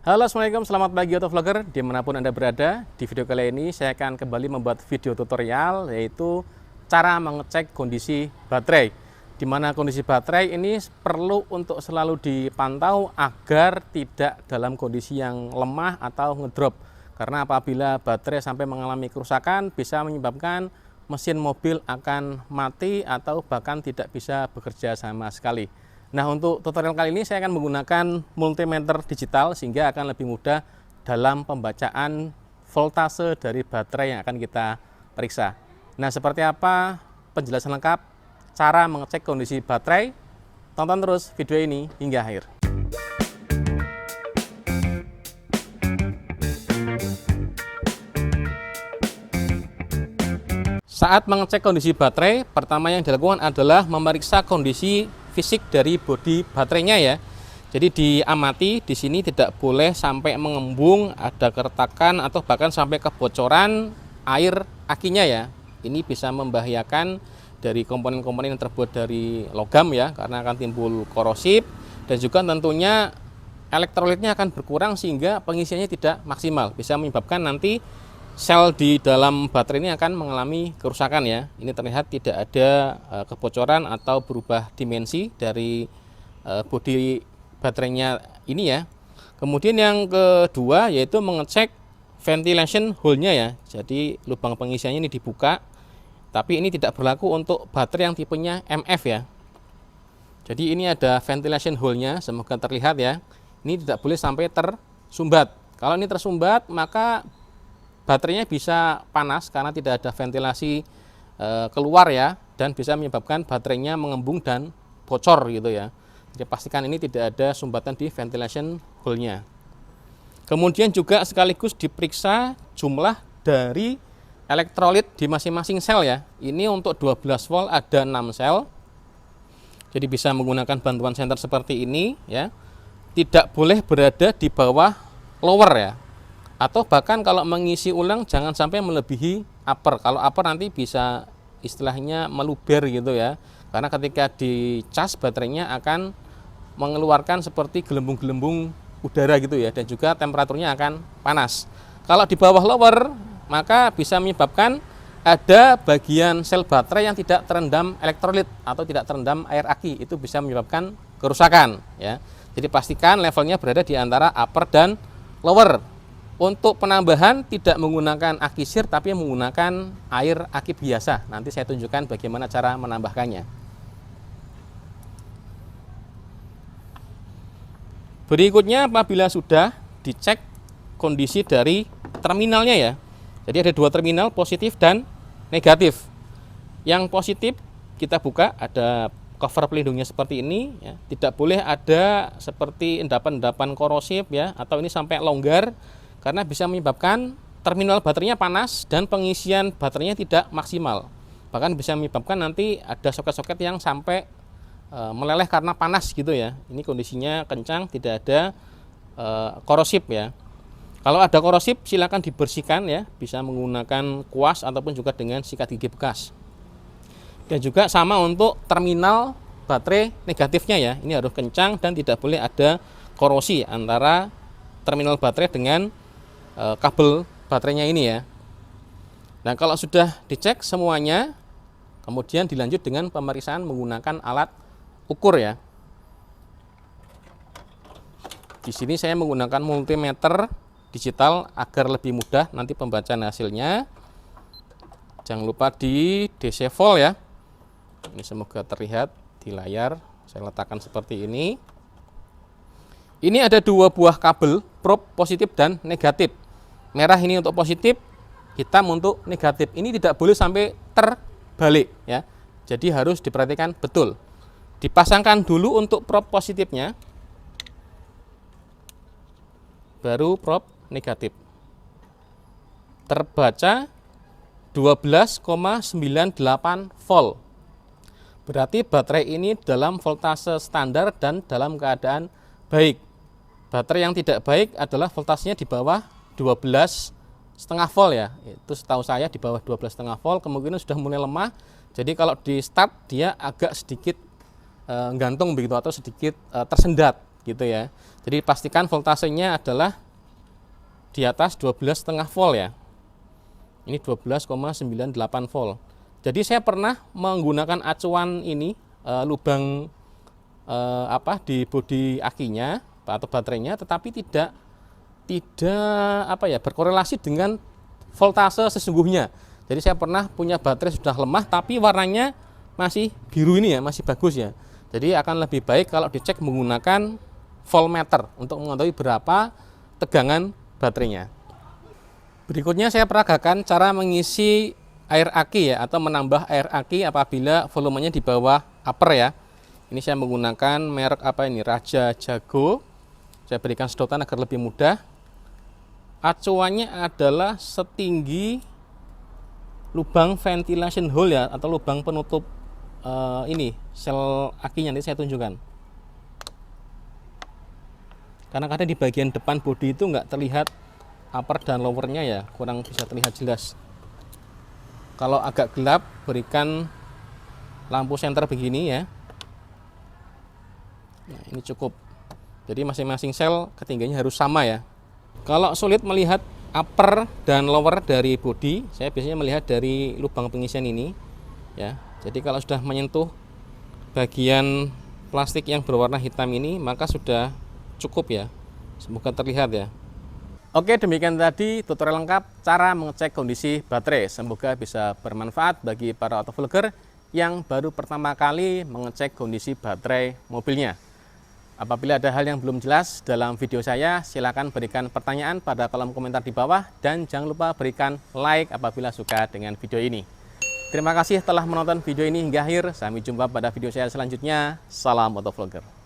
Halo, Assalamualaikum, selamat pagi autovlogger dimanapun Anda berada. Di video kali ini saya akan kembali membuat video tutorial, yaitu cara mengecek kondisi baterai. Di mana kondisi baterai ini perlu untuk selalu dipantau agar tidak dalam kondisi yang lemah atau ngedrop. Karena apabila baterai sampai mengalami kerusakan bisa menyebabkan mesin mobil akan mati atau bahkan tidak bisa bekerja sama sekali. Nah, untuk tutorial kali ini saya akan menggunakan multimeter digital sehingga akan lebih mudah dalam pembacaan voltase dari baterai yang akan kita periksa. Nah, seperti apa penjelasan lengkap cara mengecek kondisi baterai? Tonton terus video ini hingga akhir. Saat mengecek kondisi baterai, pertama yang dilakukan adalah memeriksa kondisi fisik dari bodi baterainya ya. Jadi diamati di sini tidak boleh sampai mengembung, ada keretakan atau bahkan sampai kebocoran air akinya ya. Ini bisa membahayakan dari komponen-komponen yang terbuat dari logam ya, karena akan timbul korosif dan juga tentunya elektrolitnya akan berkurang sehingga pengisiannya tidak maksimal, bisa menyebabkan nanti sel di dalam baterai ini akan mengalami kerusakan ya. Ini terlihat tidak ada kebocoran atau berubah dimensi dari bodi baterainya ini ya. Kemudian yang kedua yaitu mengecek ventilation hole-nya ya. Jadi lubang pengisiannya ini dibuka, tapi ini tidak berlaku untuk baterai yang tipenya MF ya. Jadi ini ada ventilation hole-nya, semoga terlihat ya. Ini tidak boleh sampai tersumbat. Kalau ini tersumbat maka baterainya bisa panas karena tidak ada ventilasi keluar ya, dan bisa menyebabkan baterainya mengembung dan bocor gitu ya. Jadi pastikan ini tidak ada sumbatan di ventilation hole-nya. Kemudian juga sekaligus diperiksa jumlah dari elektrolit di masing-masing sel ya. Ini untuk 12 volt ada 6 sel. Jadi bisa menggunakan bantuan senter seperti ini ya. Tidak boleh berada di bawah lower ya. Atau bahkan kalau mengisi ulang jangan sampai melebihi upper. Kalau upper nanti bisa istilahnya meluber gitu ya. Karena ketika dicas baterainya akan mengeluarkan seperti gelembung-gelembung udara gitu ya. Dan juga temperaturnya akan panas. Kalau di bawah lower maka bisa menyebabkan ada bagian sel baterai yang tidak terendam elektrolit atau tidak terendam air aki. Itu bisa menyebabkan kerusakan ya. Jadi pastikan levelnya berada di antara upper dan lower. Untuk penambahan tidak menggunakan aki sir tapi menggunakan air aki biasa. Nanti saya tunjukkan bagaimana cara menambahkannya. Berikutnya apabila sudah dicek kondisi dari terminalnya ya. Jadi ada dua terminal, positif dan negatif. Yang positif kita buka, ada cover pelindungnya seperti ini ya. Tidak boleh ada seperti endapan-endapan korosif ya, atau ini sampai longgar, karena bisa menyebabkan terminal baterainya panas dan pengisian baterainya tidak maksimal. Bahkan bisa menyebabkan nanti ada soket-soket yang sampai meleleh karena panas gitu ya. Ini kondisinya kencang, tidak ada korosif ya. Kalau ada korosif silakan dibersihkan ya, bisa menggunakan kuas ataupun juga dengan sikat gigi bekas. Dan juga sama untuk terminal baterai negatifnya ya. Ini harus kencang dan tidak boleh ada korosi antara terminal baterai dengan kabel baterainya ini ya. Nah, kalau sudah dicek semuanya, kemudian dilanjut dengan pemeriksaan menggunakan alat ukur ya. Di sini saya menggunakan multimeter digital agar lebih mudah nanti pembacaan hasilnya. Jangan lupa di DC volt ya. Ini semoga terlihat di layar. Saya letakkan seperti ini. Ini ada dua buah kabel probe positif dan negatif. Merah ini untuk positif, hitam untuk negatif. Ini tidak boleh sampai terbalik ya. Jadi harus diperhatikan betul. Dipasangkan dulu untuk probe positifnya, baru probe negatif. Terbaca 12,98 volt. Berarti baterai ini dalam voltase standar dan dalam keadaan baik. Baterai yang tidak baik adalah voltasenya di bawah 12,5 volt ya. Itu setahu saya di bawah 12,5 volt kemungkinan sudah mulai lemah. Jadi kalau di start dia agak sedikit gantung begitu atau sedikit tersendat. gitu ya. Jadi pastikan voltasenya adalah di atas 12,5 volt ya. Ini 12,98 volt. Jadi saya pernah menggunakan acuan ini lubang di bodi akinya atau baterainya, tetapi tidak berkorelasi dengan voltase sesungguhnya. Jadi saya pernah punya baterai sudah lemah tapi warnanya masih biru ini ya, masih bagus ya. Jadi akan lebih baik kalau dicek menggunakan voltmeter untuk mengetahui berapa tegangan baterainya. Berikutnya saya peragakan cara mengisi air aki ya, atau menambah air aki apabila volumenya di bawah upper ya. Ini saya menggunakan merek Raja Jago. Saya berikan sedotan agar lebih mudah. Acuannya adalah setinggi lubang ventilation hole ya, atau lubang penutup sel akinya. Nanti saya tunjukkan. Karena kadang di bagian depan bodi itu nggak terlihat upper dan lowernya ya, kurang bisa terlihat jelas. Kalau agak gelap, berikan lampu senter begini ya. Nah, ini cukup. Jadi masing-masing sel ketinggiannya harus sama ya. Kalau sulit melihat upper dan lower dari bodi, saya biasanya melihat dari lubang pengisian ini ya. Jadi kalau sudah menyentuh bagian plastik yang berwarna hitam ini, maka sudah cukup ya. Semoga terlihat ya. Oke, demikian tadi tutorial lengkap cara mengecek kondisi baterai. Semoga bisa bermanfaat bagi para autovlogger yang baru pertama kali mengecek kondisi baterai mobilnya. Apabila ada hal yang belum jelas dalam video saya, silakan berikan pertanyaan pada kolom komentar di bawah dan jangan lupa berikan like apabila suka dengan video ini. Terima kasih telah menonton video ini hingga akhir. Sampai jumpa pada video saya selanjutnya. Salam autovlogger.